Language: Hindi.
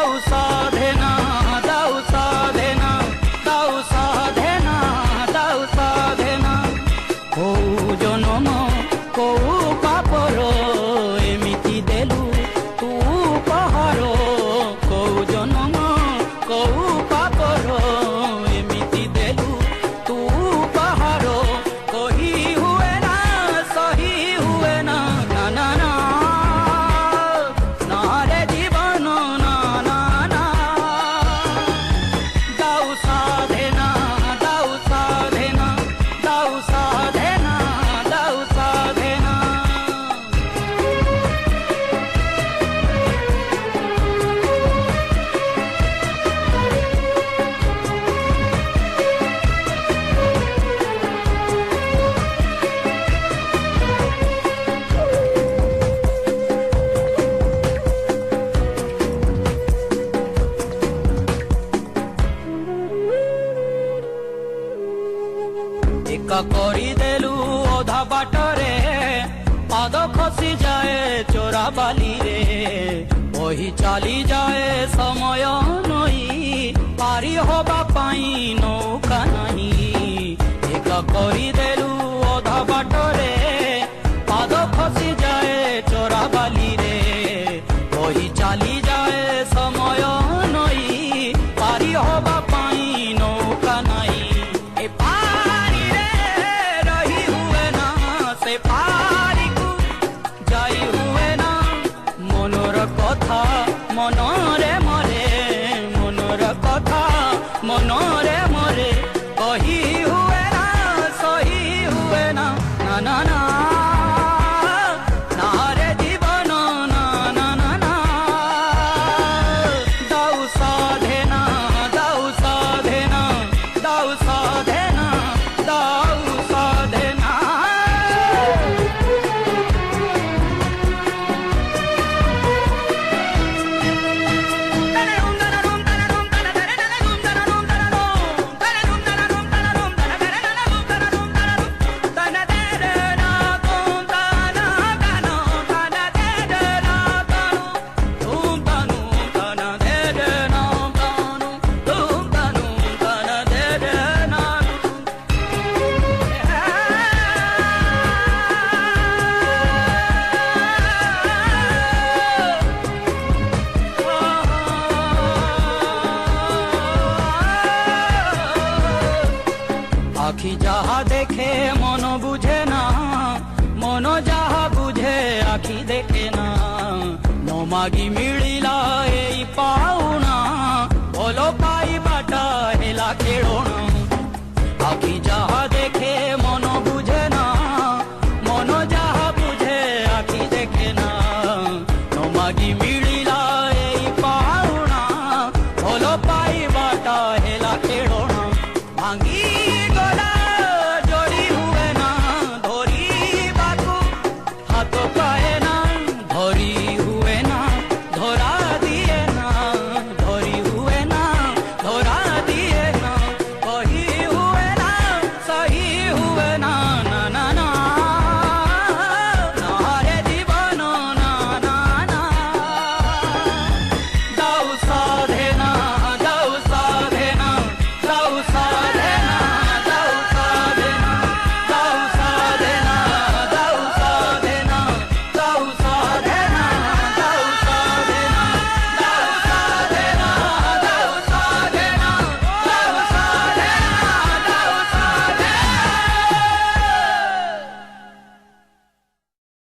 दाऊ साधेना दाऊ साधेना दाऊ साधेना दाऊ साधेना कोउ जनम कोउ पापर एमिति देलु तू पहाड़ कोउ जनम कोउ पापर एमिति देलु तू पहाड़ कही हुए ना सही हुए ना ना ना ना ना रे जीवन ना ना ना दाऊ साधेना दाऊ साधेना दाऊ साधेना दाऊ साधेना एका करी देलु अधा बाटरे पाद खसी जाए चोरा बाली रे वही चाली जाए समय नई पारी होबा पाई नौका नहीं एका करी देलु अधा बाटरे पाद खसी जाए चोरा बाली रे वही चाली जाए समय नई पारी होबा पाई नौका नहीं ए पारी रे रही हुए ना से पारी को जाई हुए ना मनोर कथा मनरे मरे मनोर कथा मनरे मरे कही हुए ना सही हुए ना ना ना ना ना रे जीवन ना ना ना ना दाऊ साधेना दाऊ साधेना दाऊ साधेना दाऊ साधेना आखि जहा देखे मन बुझे ना मन जहा बुझे आखि देखे ना न मागी मिली